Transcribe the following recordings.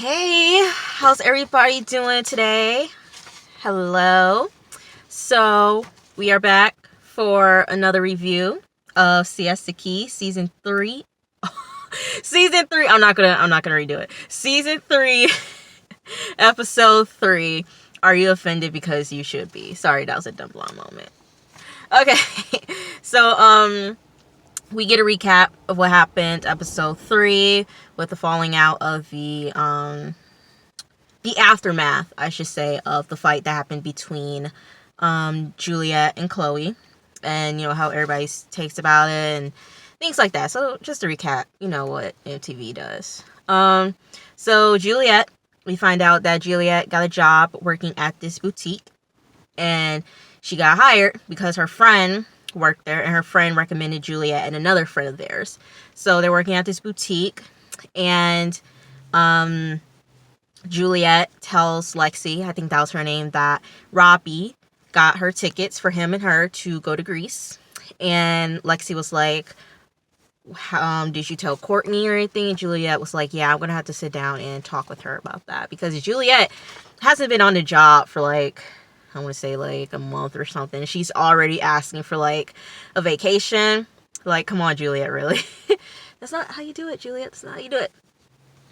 Hey, how's everybody doing today? Hello. So, we are back for another review of Siesta Season 3. Season 3. I'm not going to redo it. Season 3, Episode 3. Are you offended because you should be? Sorry, that was a dumb blonde moment. Okay. So, we get a recap of what happened Episode 3 with the falling out of the aftermath, I should say, of the fight that happened between Juliet and Chloe, and how everybody takes about it and things like that. So just to recap, what MTV does. So Juliet, we find out that Juliet got a job working at this boutique, and she got hired because her friend worked there, and her friend recommended Juliet and another friend of theirs. So they're working at this boutique, and Juliet tells Lexi, I think that was her name, that Robbie got her tickets for him and her to go to Greece. And Lexi was like, did you tell Courtney or anything? And Juliet was like, yeah, I'm going to have to sit down and talk with her about that. Because Juliet hasn't been on the job for I want to say a month or something. She's already asking for a vacation. Come on, Juliet, really? That's not how you do it, Juliet. That's not how you do it.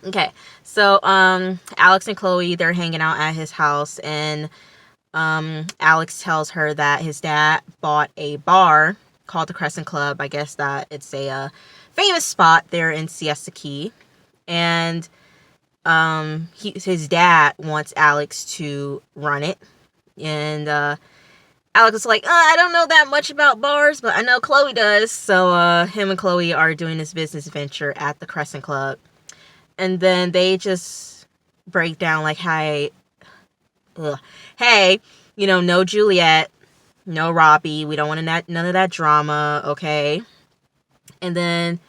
Okay, so Alex and Chloe, they're hanging out at his house, and Alex tells her that his dad bought a bar called the Crescent Club. I guess that it's a famous spot there in Siesta Key, and his dad wants Alex to run it, and Alex is like, I don't know that much about bars, but I know Chloe does. So him and Chloe are doing this business venture at the Crescent Club. And then they just break down hey, no Juliet, no Robbie. We don't want none of that drama, okay? And then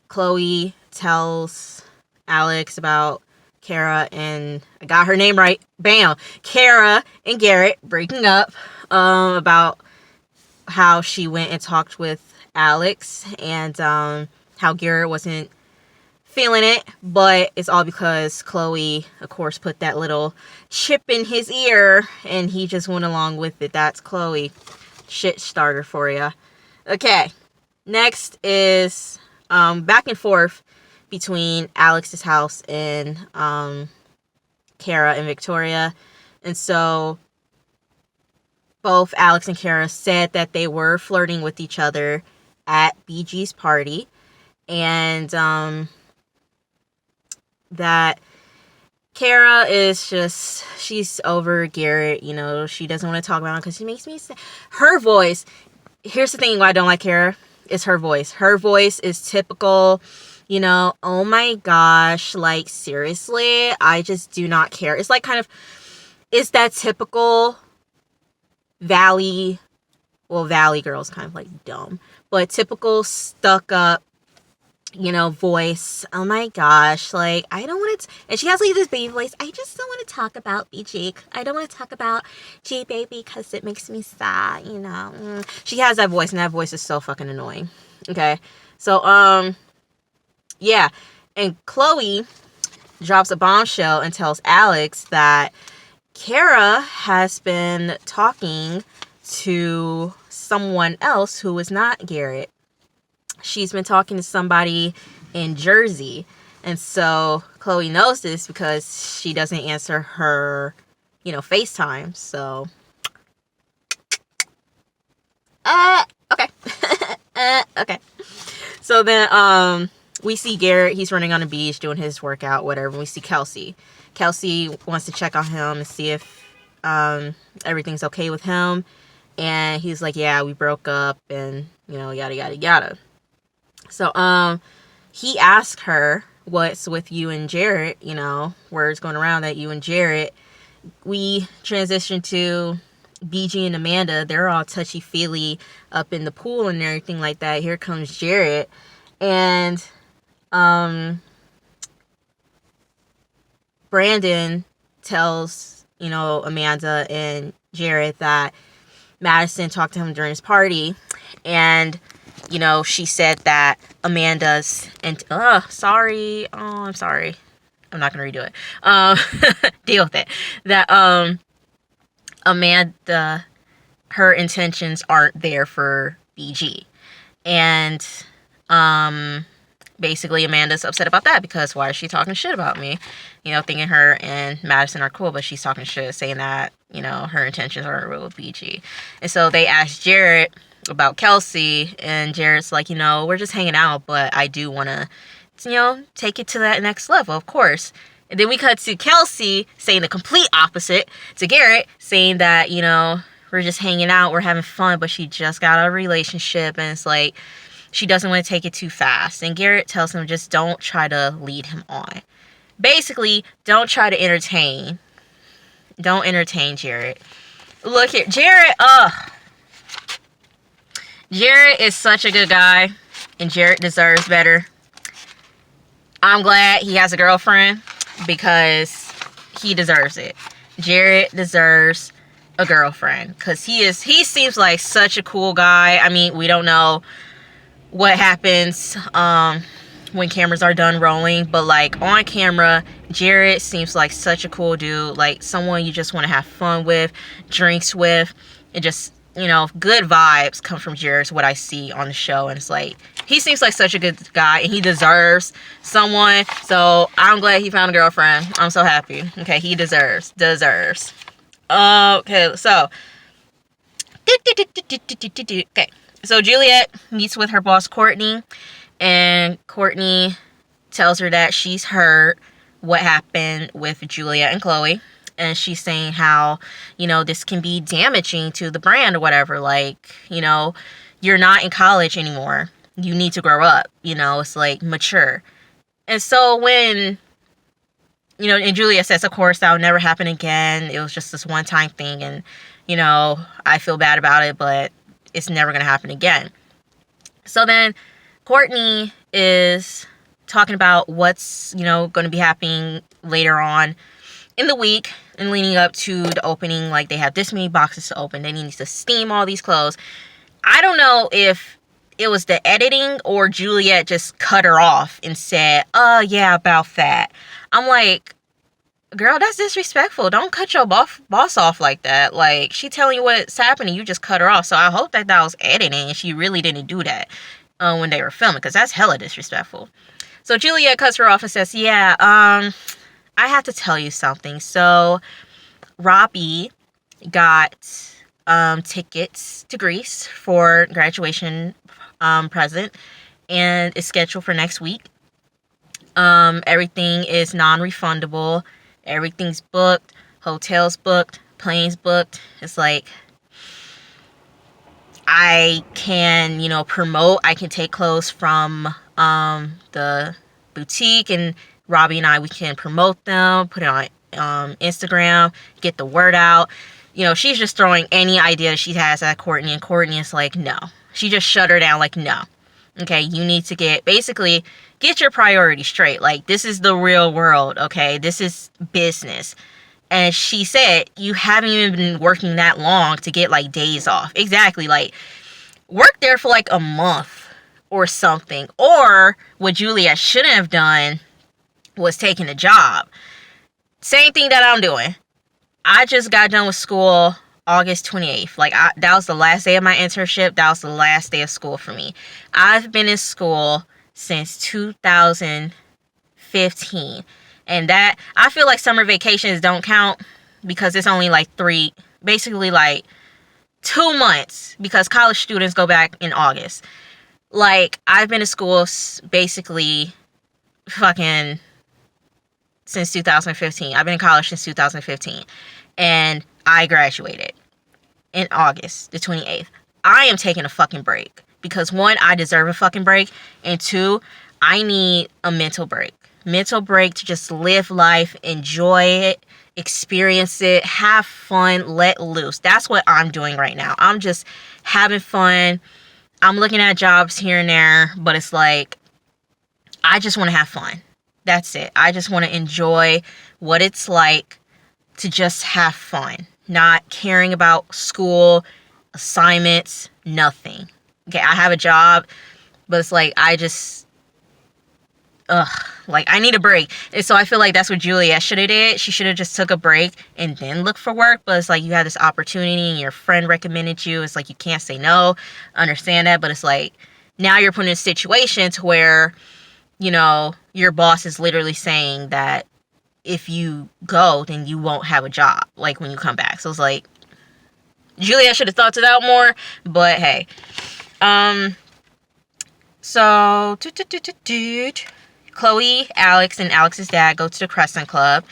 Chloe tells Alex about Kara and, I got her name right, bam, Kara and Garrett breaking up, about how she went and talked with Alex, and how Garrett wasn't feeling it, but it's all because Chloe, of course, put that little chip in his ear, and he just went along with it. That's Chloe. Shit starter for ya. Okay, next is back and forth between Alex's house and Kara and Victoria. And so both Alex and Kara said that they were flirting with each other at BG's party, and that Kara is just, she's over Garrett, she doesn't want to talk about him because he makes me sad. Her voice, here's the thing why I don't like Kara, is her voice. Her voice is typical, oh my gosh, seriously, I just do not care. It's it's that typical Valley girl's kind of dumb, but typical stuck up, voice. Oh my gosh, I don't want to, and she has this baby voice. I just don't want to talk about BG. I don't want to talk about G baby because it makes me sad, She has that voice, and that voice is so fucking annoying. Okay, so yeah, and Chloe drops a bombshell and tells Alex that Kara has been talking to someone else who is not Garrett. She's been talking to somebody in Jersey. And so Chloe knows this because she doesn't answer her, FaceTime. So, okay. Okay. So then, we see Garrett, he's running on the beach, doing his workout, whatever. And we see Kelsey. Kelsey wants to check on him and see if, everything's okay with him. And he's like, yeah, we broke up, and, yada, yada, yada. So, he asked her, what's with you and Jarrett, words going around that you and Jarrett. We transitioned to BG and Amanda. They're all touchy-feely up in the pool and everything like that. Here comes Jarrett. And, Brandon tells, Amanda and Jarrett that Madison talked to him during his party, and she said that Amanda's, and I'm sorry, I'm not gonna redo it. Deal with it. That Amanda, her intentions aren't there for BG. And basically Amanda's upset about that because why is she talking shit about me? Thinking her and Madison are cool, but she's talking shit, saying that, her intentions aren't real with BG. And so they asked Jared about Kelsey, and Jared's like, we're just hanging out, but I do want to, take it to that next level, of course. And then we cut to Kelsey saying the complete opposite to Garrett, saying that, we're just hanging out, we're having fun, but she just got out of a relationship, and it's like, she doesn't want to take it too fast. And Garrett tells him, just don't try to lead him on. Basically, don't try to entertain. Don't entertain Jared. Look here, Jared is such a good guy, and Jared deserves better. I'm glad he has a girlfriend, because he deserves it. Jared deserves a girlfriend, because he seems like such a cool guy. I mean, we don't know what happens when cameras are done rolling, but like on camera, Jared seems like such a cool dude, like someone you just want to have fun with, drinks with, and just, good vibes come from Jared, what I see on the show. And it's like, he seems like such a good guy, and he deserves someone. So I'm glad he found a girlfriend. I'm so happy. Okay, he deserves. Okay, so okay. So Juliet meets with her boss, Courtney, and Courtney tells her that she's heard what happened with Juliet and Chloe, and she's saying how, this can be damaging to the brand or whatever. Like, you're not in college anymore. You need to grow up. It's like mature. And so when, and Juliet says, of course, that will never happen again. It was just this one-time thing, and, I feel bad about it, but it's never going to happen again. So then Courtney is talking about what's, going to be happening later on in the week and leading up to the opening. Like, they have this many boxes to open. They need to steam all these clothes. I don't know if it was the editing or Juliet just cut her off and said, yeah, about that. I'm like, girl, that's disrespectful. Don't cut your boss off like that. Like, she telling you what's happening, you just cut her off. So I hope that was editing and she really didn't do that when they were filming, because that's hella disrespectful. So Juliet cuts her off and says, yeah, I have to tell you something. So Robbie got tickets to Greece for graduation present, and is scheduled for next week. Everything is non-refundable. Everything's booked. Hotels booked. Planes booked. It's like, I can, promote. I can take clothes from the boutique, and Robbie and we can promote them, put it on Instagram, get the word out. She's just throwing any idea that she has at Courtney, and Courtney is like, no. She just shut her down, like, no. Okay, you need to get your priorities straight. Like, this is the real world, okay? This is business. And she said, you haven't even been working that long to get, like, days off. Exactly, like, work there for, like, a month or something. Or what Juliet shouldn't have done was taking a job. Same thing that I'm doing. I just got done with school August 28th. Like, that was the last day of my internship. That was the last day of school for me. I've been in school since 2015. And that, I feel like summer vacations don't count, because it's only like basically like 2 months, because college students go back in August. Like, I've been to school basically fucking since 2015. I've been in college since 2015. And I graduated in August the 28th. I am taking a fucking break, because 1, I deserve a fucking break, and 2, I need a mental break. Mental break to just live life, enjoy it, experience it, have fun, let loose. That's what I'm doing right now. I'm just having fun. I'm looking at jobs here and there, but it's like, I just want to have fun. That's it. I just want to enjoy what it's like to just have fun. Not caring about school, assignments, nothing. Okay, I have a job, but it's like, ugh, like, I need a break. And so I feel like that's what Juliet should have did. She should have just took a break and then looked for work. But it's like, you had this opportunity and your friend recommended you. It's like, you can't say no. Understand that. But it's like, now you're put in a situation to where, you know, your boss is literally saying that if you go, then you won't have a job, like, when you come back. So it's like, Juliet should have thought it out more. But hey. So, Chloe, Alex, and Alex's dad go to the Crescent Club,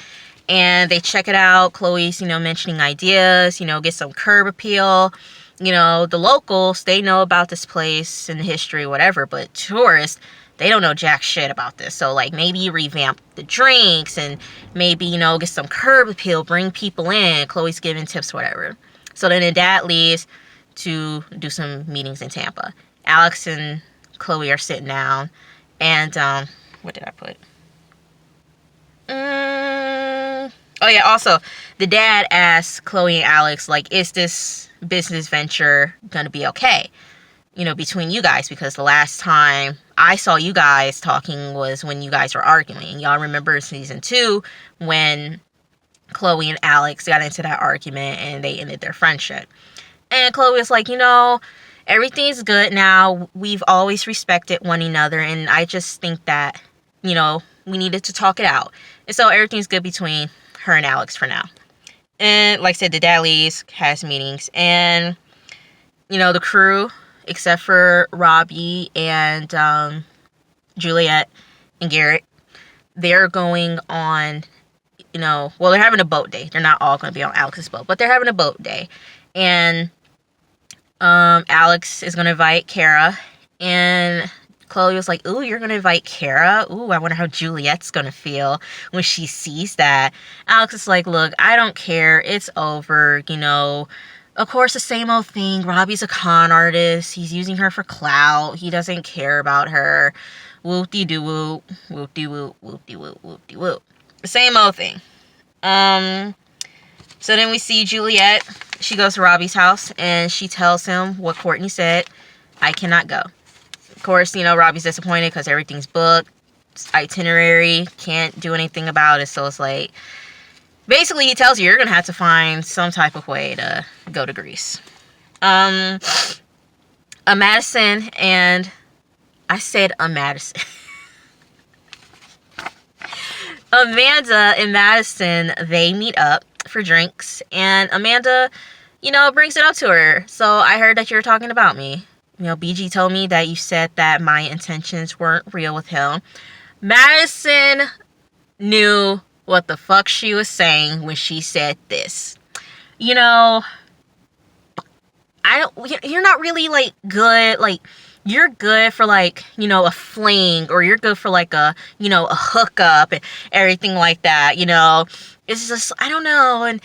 and they check it out. Chloe's, mentioning ideas, get some curb appeal. The locals, they know about this place and the history, whatever, but tourists, they don't know jack shit about this. So, like, maybe you revamp the drinks and maybe, get some curb appeal, bring people in. Chloe's giving tips, whatever. So then the dad leaves to do some meetings in Tampa. Alex and Chloe are sitting down, and what did I put? Oh yeah, also the dad asks Chloe and Alex, like, is this business venture gonna be okay, between you guys? Because the last time I saw you guys talking was when you guys were arguing. Y'all remember season 2 when Chloe and Alex got into that argument and they ended their friendship. And Chloe was like, everything's good now. We've always respected one another, and I just think that, we needed to talk it out. And so everything's good between her and Alex for now. And like I said, the dad leaves, has meetings, and, the crew, except for Robbie and Juliet and Garrett, they're going on, well, they're having a boat day. They're not all going to be on Alex's boat, but they're having a boat day. And Alex is going to invite Kara, and Chloe was like, ooh, you're going to invite Kara? Ooh, I wonder how Juliet's going to feel when she sees that. Alex is like, look, I don't care. It's over, Of course, the same old thing. Robbie's a con artist. He's using her for clout. He doesn't care about her. Whoop-de-doo-whoop. Whoop-de-whoop. Whoop-de-whoop. Whoop-de-whoop. The same old thing. So then we see Juliet. She goes to Robbie's house, and she tells him what Courtney said. I cannot go. Of course, Robbie's disappointed because everything's booked. Itinerary. Can't do anything about it. So it's like, basically, he tells you you're going to have to find some type of way to go to Greece. Madison and... I said Madison. Amanda and Madison, they meet up for drinks, and Amanda, brings it up to her. So I heard that you were talking about me. BG told me that you said that my intentions weren't real with him. Madison knew what the fuck she was saying when she said this. You're not really, like, good, like, you're good for, like, a fling, or you're good for, like, a hookup and everything like that, It's just, I don't know. And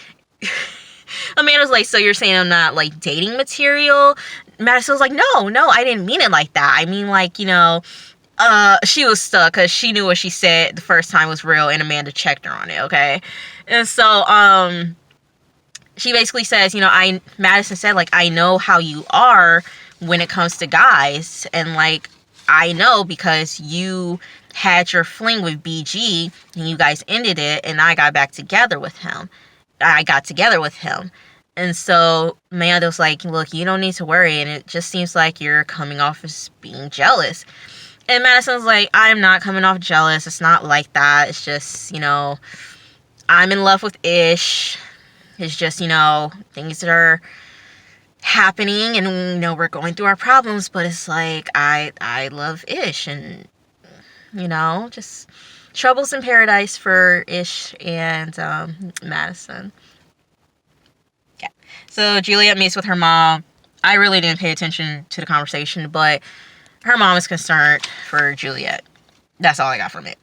Amanda's like, so you're saying I'm not, like, dating material? Madison's like, no, I didn't mean it like that. I mean, like, she was stuck because she knew what she said the first time was real, and Amanda checked her on it, okay? And so, she basically says, Madison said, like, I know how you are when it comes to guys, and, like, I know because you had your fling with BG, and you guys ended it, and I got together with him. And so Amanda was like, look, you don't need to worry, and it just seems like you're coming off as being jealous. And Madison's like, I'm not coming off jealous. It's not like that. It's just, I'm in love with Ish. It's just, things that are happening, and, we're going through our problems, but it's like, I love Ish, and, just troubles in paradise for Ish and Madison. Yeah. So Juliet meets with her mom. I really didn't pay attention to the conversation, but her mom is concerned for Juliet. That's all I got from it.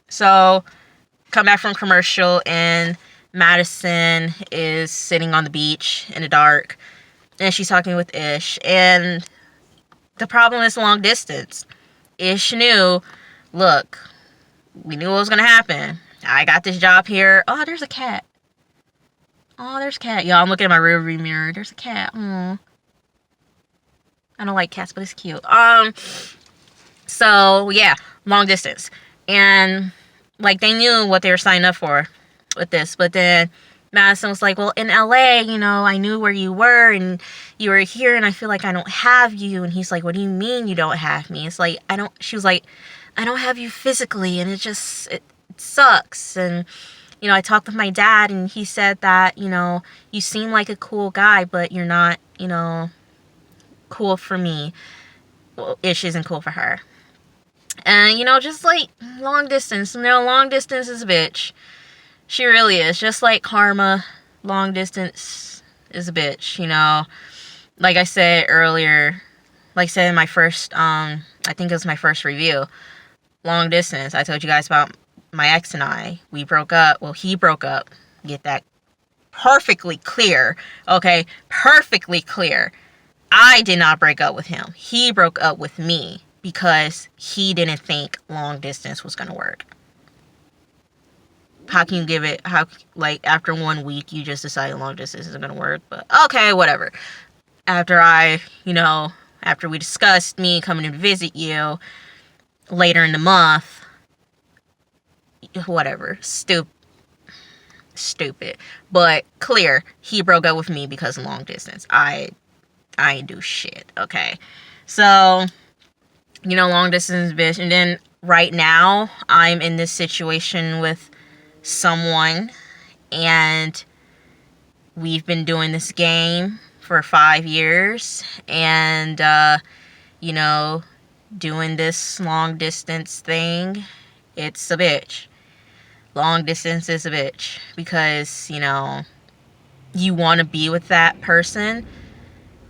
So come back from commercial, and Madison is sitting on the beach in the dark, and she's talking with Ish, and the problem is long distance. Ish knew, look, we knew what was going to happen. I got this job here. Oh, there's a cat. Oh, there's a cat. Y'all, I'm looking at my rearview mirror. There's a cat. Aww. I don't like cats, but it's cute. So, yeah. long distance. And like they knew what they were signing up for with this. But then Madison was like, well, in LA, I knew where you were and you were here and I feel like I don't have you. And he's like, what do you mean you don't have me? It's like, she was like, I don't have you physically and it sucks. And, I talked with my dad and he said that, you seem like a cool guy, but you're not, cool for me. Well, Ish isn't cool for her. And, just like long distance, long distance is a bitch. She really is. Just like karma, long distance is a bitch, Like I said earlier, like I said in my first, I think it was my first review, long distance. I told you guys about my ex and I. We broke up. Well, he broke up. Get that perfectly clear. Okay? Perfectly clear. I did not break up with him. He broke up with me because he didn't think long distance was going to work. How can you after 1 week, you just decided long distance isn't going to work? But okay, whatever. After we discussed me coming to visit you later in the month, whatever. Stupid. But clear, he broke up with me because of long distance. I ain't do shit, okay? So, long distance bitch. And then right now, I'm in this situation with someone, and we've been doing this game for 5 years, and, doing this long distance thing, it's a bitch. Long distance is a bitch, because, you want to be with that person,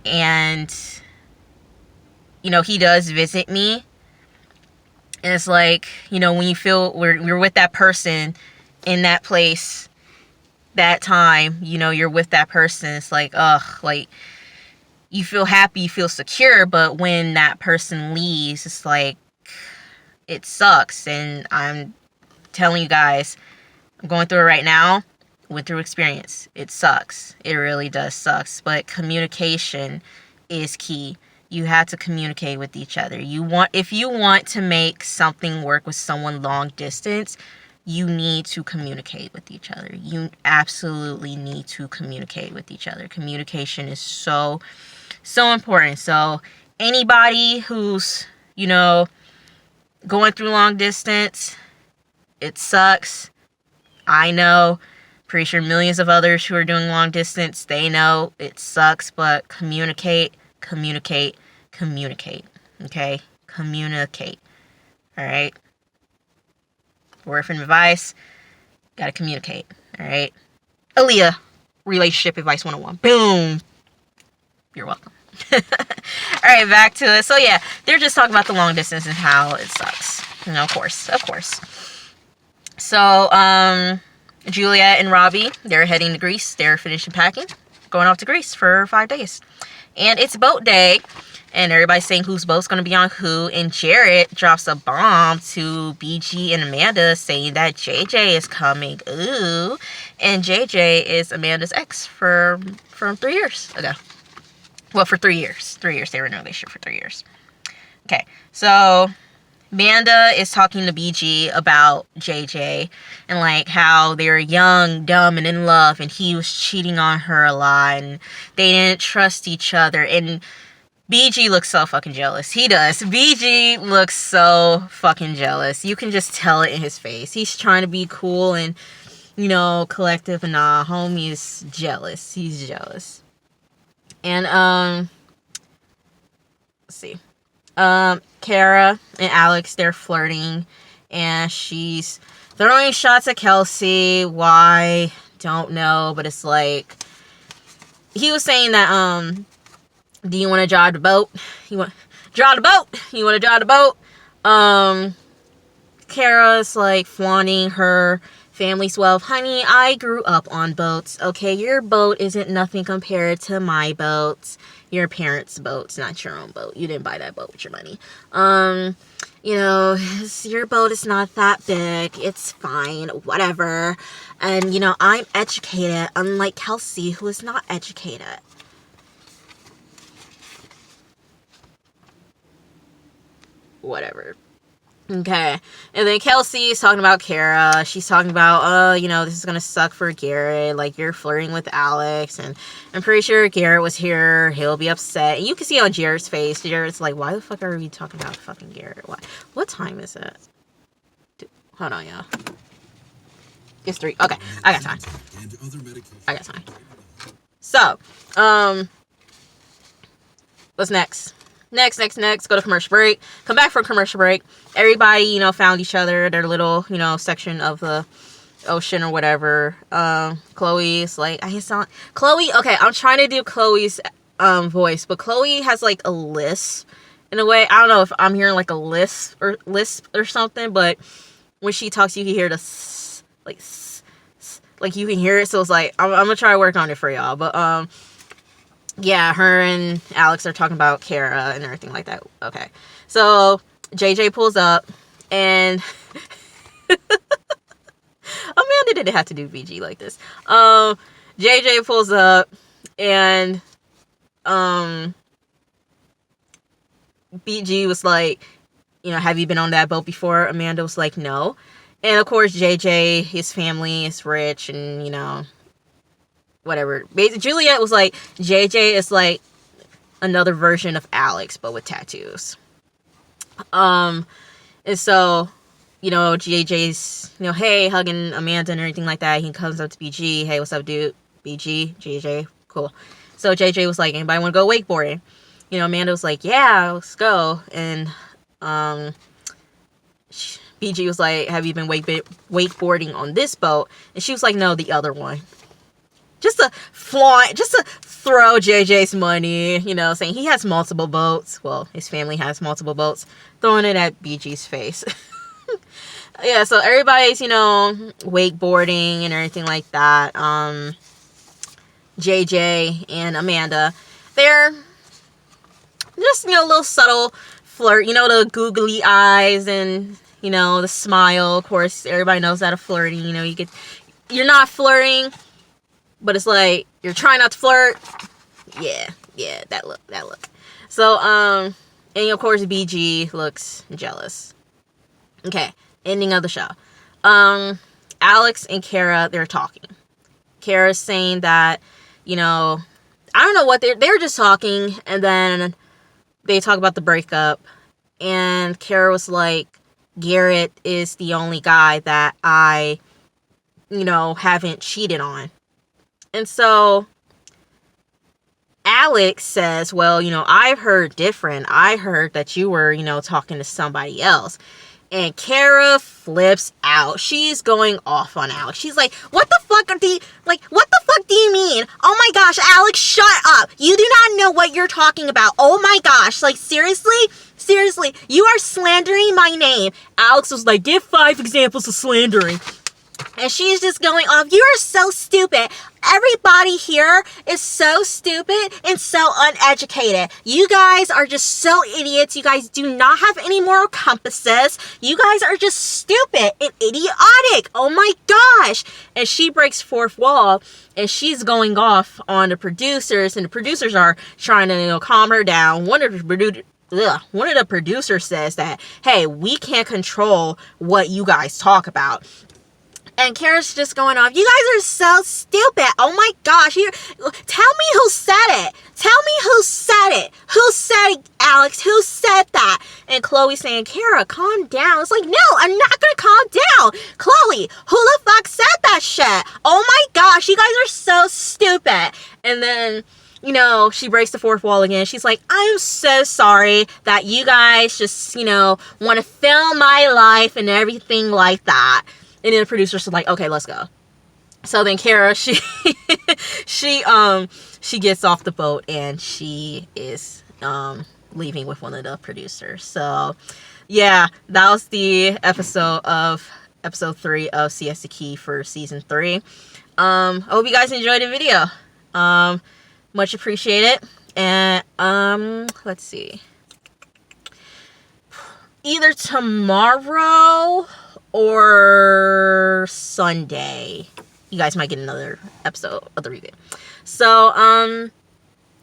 and, he does visit me, and it's like, when you feel we're with that person in that place, that time, you're with that person, it's like, like, you feel happy, you feel secure, but when that person leaves, it's like, it sucks. And I'm telling you guys, I'm going through it right now. Went through experience. It sucks. It really does sucks. But communication is key. You have to communicate with each other. If you want to make something work with someone long distance, you need to communicate with each other. You absolutely need to communicate with each other. Communication is so important. So anybody who's, going through long distance, it sucks. I know. Pretty sure millions of others who are doing long distance, they know it sucks, but communicate. Okay? Communicate. Alright? Word from advice, gotta communicate. Alright? Aaliyah, Relationship Advice 101. Boom! You're welcome. Alright, back to it. So yeah, they're just talking about the long distance and how it sucks. Of course. So, Juliet and Robbie, they're heading to Greece. They're finishing packing, going off to Greece for 5 days. And it's boat day, and everybody's saying whose boat's going to be on who, and Jarrett drops a bomb to BG and Amanda saying that JJ is coming. Ooh. And JJ is Amanda's ex from 3 years ago. Well, for 3 years. 3 years. They were in a relationship for 3 years. Okay, so Amanda is talking to BG about JJ and like how they were young, dumb, and in love, and he was cheating on her a lot, and they didn't trust each other. And BG looks so fucking jealous. He does. BG looks so fucking jealous. You can just tell it in his face. He's trying to be cool and, collective, and nah, homie is jealous. He's jealous. And, let's see. Kara and Alex, they're flirting, and she's throwing shots at Kelsey. Why? Don't know, but it's like, he was saying that, do you want to drive the boat? You want to drive the boat? Kara's like flaunting her family's wealth. Honey, I grew up on boats, okay? Your boat isn't nothing compared to my boats. Your parents' boats, not your own boat. You didn't buy that boat with your money. Your boat is not that big. It's fine, whatever. And, I'm educated, unlike Kelsey, who is not educated. Whatever. Okay. And then Kelsey's talking about Kara. She's talking about, this is gonna suck for Garrett. Like, you're flirting with Alex. And I'm pretty sure Garrett was here. He'll be upset. And you can see on Jared's face. Jared's like, why the fuck are we talking about fucking Garrett? What time is it? Hold on, y'all. It's 3. Okay. I got time. So, what's next? Next. Go to commercial break. Come back from commercial break. Everybody, found each other. Their little, section of the ocean or whatever. Chloe's like, Chloe. Okay, I'm trying to do Chloe's voice, but Chloe has like a lisp in a way. I don't know if I'm hearing like a lisp or something, but when she talks, you can hear the like you can hear it. So it's like I'm gonna try to work on it for y'all, but yeah, her and Alex are talking about Kara and everything like that. Okay. So, JJ pulls up, and Amanda didn't have to do VG like this. JJ pulls up, and BG was like, have you been on that boat before? Amanda was like, no. And, of course, JJ, his family is rich, and, whatever. Juliet was like, JJ is like another version of Alex, but with tattoos. And so, JJ's, hey, hugging Amanda and everything like that. He comes up to BG, hey, what's up, dude? BG, JJ, cool. So JJ was like, anybody want to go wakeboarding? Amanda was like, yeah, let's go. And BG was like, have you been wakeboarding on this boat? And she was like, no, the other one. Just to throw JJ's money, saying he has multiple boats. Well, his family has multiple boats. Throwing it at BG's face. Yeah, so everybody's, wakeboarding and everything like that. JJ and Amanda, they're just, little subtle flirt. The googly eyes and, the smile. Of course, everybody knows that of flirting. You're not flirting, but it's like, you're trying not to flirt. Yeah, that look. So, and of course, BG looks jealous. Okay, ending of the show. Alex and Kara, they're talking. Kara's saying that, I don't know what they're just talking, and then they talk about the breakup, and Kara was like, Garrett is the only guy that I, haven't cheated on. And so Alex says, well, I've heard different. I heard that you were, talking to somebody else. And Kara flips out. She's going off on Alex. She's like, what the fuck do you mean? Oh my gosh, Alex, shut up. You do not know what you're talking about. Oh my gosh, like, seriously, you are slandering my name. Alex was like, give 5 examples of slandering. And she's just going off. You are so stupid. Everybody here is so stupid and so uneducated. You guys are just so idiots. You guys do not have any moral compasses. You guys are just stupid and idiotic. Oh my gosh. And she breaks fourth wall, and she's going off on the producers, and the producers are trying to, calm her down. One of the producers says that, hey, we can't control what you guys talk about. And Kara's just going off. You guys are so stupid. Oh my gosh. Tell me who said it. Who said it, Alex? Who said that? And Chloe's saying, Kara, calm down. It's like, no, I'm not going to calm down. Chloe, who the fuck said that shit? Oh my gosh. You guys are so stupid. And then, she breaks the fourth wall again. She's like, I'm so sorry that you guys just, want to film my life and everything like that. And then the producers are like, okay, let's go. So then Kara, she gets off the boat, and she is leaving with one of the producers. So yeah, that was the episode 3 of Siesta Key for season 3. I hope you guys enjoyed the video. Much appreciated. And let's see. Either tomorrow or Sunday, you guys might get another episode of the review. So,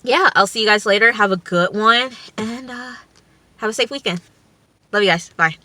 yeah, I'll see you guys later. Have a good one, and have a safe weekend. Love you guys. Bye.